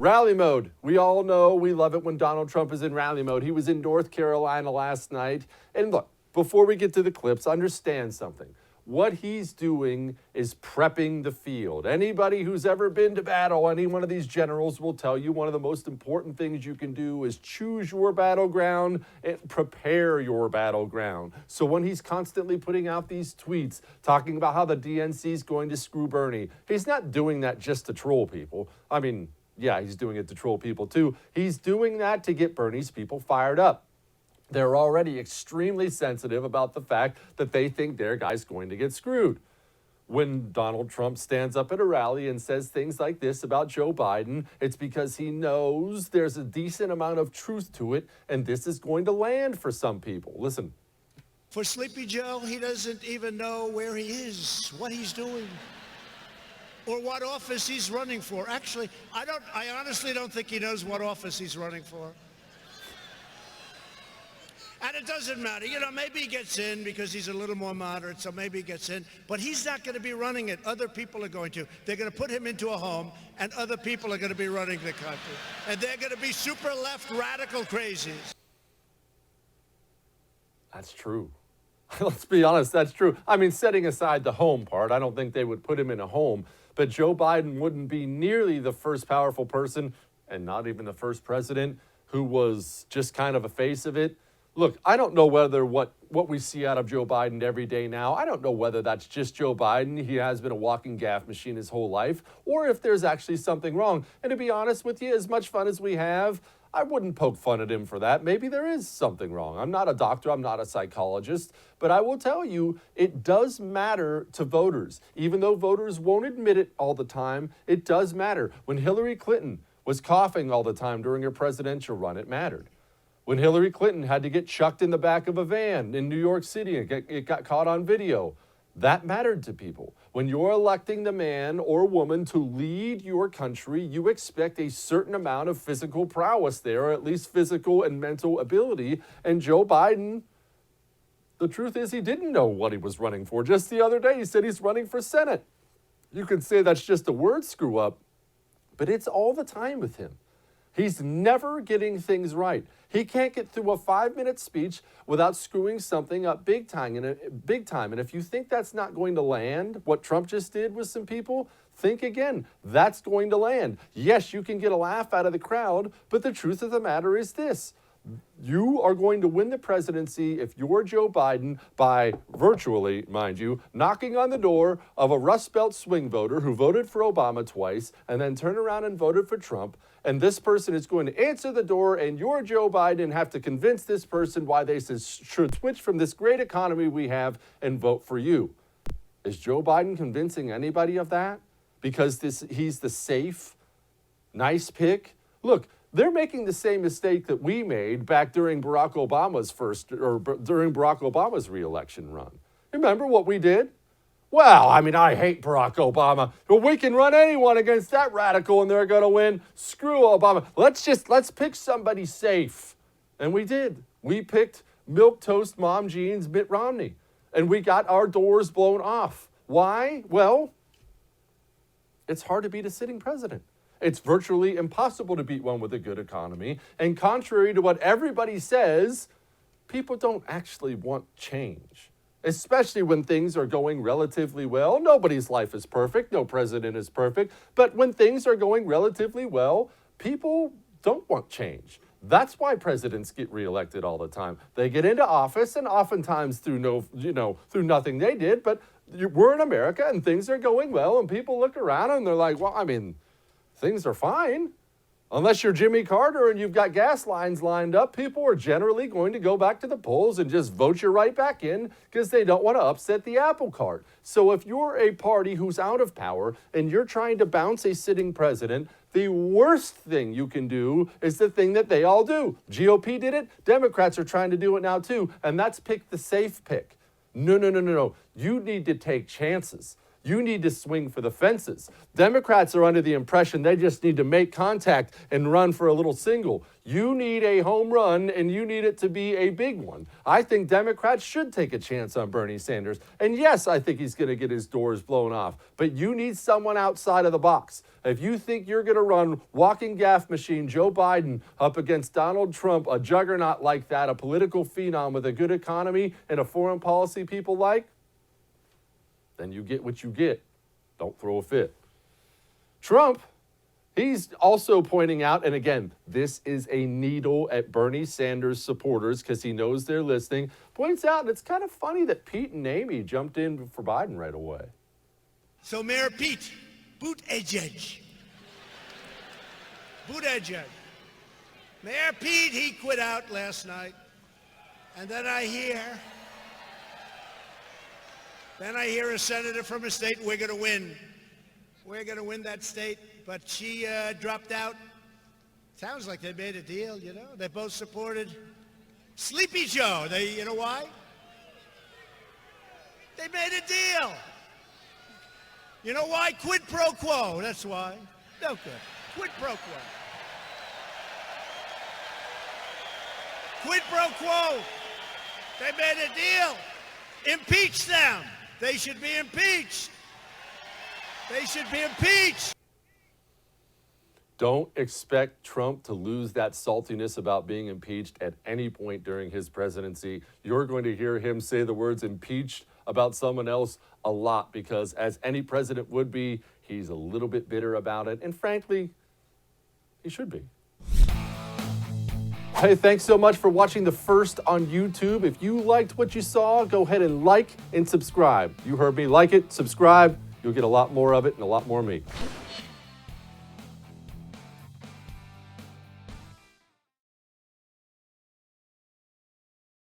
Rally mode. We all know we love it when Donald Trump is in rally mode. He was in North Carolina last night. And look, before we get to the clips, understand something. What he's doing is prepping the field. Anybody who's ever been to battle, any one of these generals will tell you one of the most important things you can do is choose your battleground and prepare your battleground. So when he's constantly putting out these tweets talking about how the DNC is going to screw Bernie, he's not doing that just to troll people. I mean, yeah, he's doing it to troll people too. He's doing that to get Bernie's people fired up. They're already extremely sensitive about the fact that they think their guy's going to get screwed. When Donald Trump stands up at a rally and says things like this about Joe Biden, it's because he knows there's a decent amount of truth to it, and this is going to land for some people. Listen. For Sleepy Joe, he doesn't even know where he is, what he's doing, or what office he's running for. Actually, I honestly don't think he knows what office he's running for. And it doesn't matter. You know, maybe he gets in because he's a little more moderate, so maybe he gets in. But he's not going to be running it. Other people are going to. They're going to put him into a home, and other people are going to be running the country. And they're going to be super left radical crazies. That's true. Let's be honest, that's true. I mean, setting aside the home part, I don't think they would put him in a home. But Joe Biden wouldn't be nearly the first powerful person, and not even the first president, who was just kind of a face of it. Look, I don't know whether what we see out of Joe Biden every day now, I don't know whether that's just Joe Biden. He has been a walking gaffe machine his whole life, or if there's actually something wrong. And to be honest with you, as much fun as we have, I wouldn't poke fun at him for that. Maybe there is something wrong. I'm not a doctor. I'm not a psychologist. But I will tell you, it does matter to voters. Even though voters won't admit it all the time, it does matter. When Hillary Clinton was coughing all the time during her presidential run, it mattered. When Hillary Clinton had to get chucked in the back of a van in New York City and it got caught on video, that mattered to people. When you're electing the man or woman to lead your country, you expect a certain amount of physical prowess there, or at least physical and mental ability. And Joe Biden, the truth is he didn't know what he was running for. Just the other day, he said he's running for Senate. You can say that's just a word screw up, but it's all the time with him. He's never getting things right. He can't get through a 5-minute speech without screwing something up big time. And if you think that's not going to land, what Trump just did with some people, think again. That's going to land. Yes, you can get a laugh out of the crowd, but the truth of the matter is this. You are going to win the presidency if you're Joe Biden by virtually, mind you, knocking on the door of a Rust Belt swing voter who voted for Obama twice and then turned around and voted for Trump. And this person is going to answer the door, and you're Joe Biden and have to convince this person why they should switch from this great economy we have and vote for you. Is Joe Biden convincing anybody of that? Because he's the safe, nice pick? Look, they're making the same mistake that we made back during Barack Obama's during Barack Obama's reelection run. Remember what we did? Well, I mean, I hate Barack Obama, but we can run anyone against that radical and they're going to win. Screw Obama. Let's pick somebody safe. And we did. We picked milquetoast mom jeans Mitt Romney, and we got our doors blown off. Why? Well, it's hard to beat a sitting president. It's virtually impossible to beat one with a good economy. And contrary to what everybody says, people don't actually want change, especially when things are going relatively well. Nobody's life is perfect. No president is perfect. But when things are going relatively well, people don't want change. That's why presidents get reelected all the time. They get into office, and oftentimes through nothing they did. But we're in America, and things are going well, and people look around and they're like, well, I mean, things are fine. Unless you're Jimmy Carter and you've got gas lines lined up, people are generally going to go back to the polls and just vote you right back in because they don't want to upset the apple cart. So if you're a party who's out of power and you're trying to bounce a sitting president, the worst thing you can do is the thing that they all do. GOP did it. Democrats are trying to do it now too. And that's pick the safe pick. No. You need to take chances. You need to swing for the fences. Democrats are under the impression they just need to make contact and run for a little single. You need a home run, and you need it to be a big one. I think Democrats should take a chance on Bernie Sanders. And yes, I think he's going to get his doors blown off. But you need someone outside of the box. If you think you're going to run walking gaff machine Joe Biden up against Donald Trump, a juggernaut like that, a political phenom with a good economy and a foreign policy people like, then you get what you get. Don't throw a fit. Trump, he's also pointing out, and again, this is a needle at Bernie Sanders supporters because he knows they're listening, points out, and it's kind of funny that Pete and Amy jumped in for Biden right away. So Mayor Pete Buttigieg. Buttigieg. Mayor Pete, he quit out last night. And then I hear a senator from a state, we're going to win. We're going to win that state. But she dropped out. Sounds like they made a deal, you know. They both supported Sleepy Joe. You know why? They made a deal. You know why? Quid pro quo. That's why. No good. Quid pro quo. Quid pro quo. They made a deal. Impeach them. They should be impeached. They should be impeached. Don't expect Trump to lose that saltiness about being impeached at any point during his presidency. You're going to hear him say the words impeached about someone else a lot because, as any president would be, he's a little bit bitter about it. And frankly, he should be. Hey, thanks so much for watching The First on YouTube. If you liked what you saw, go ahead and like and subscribe. You heard me. Like it, subscribe. You'll get a lot more of it and a lot more of me.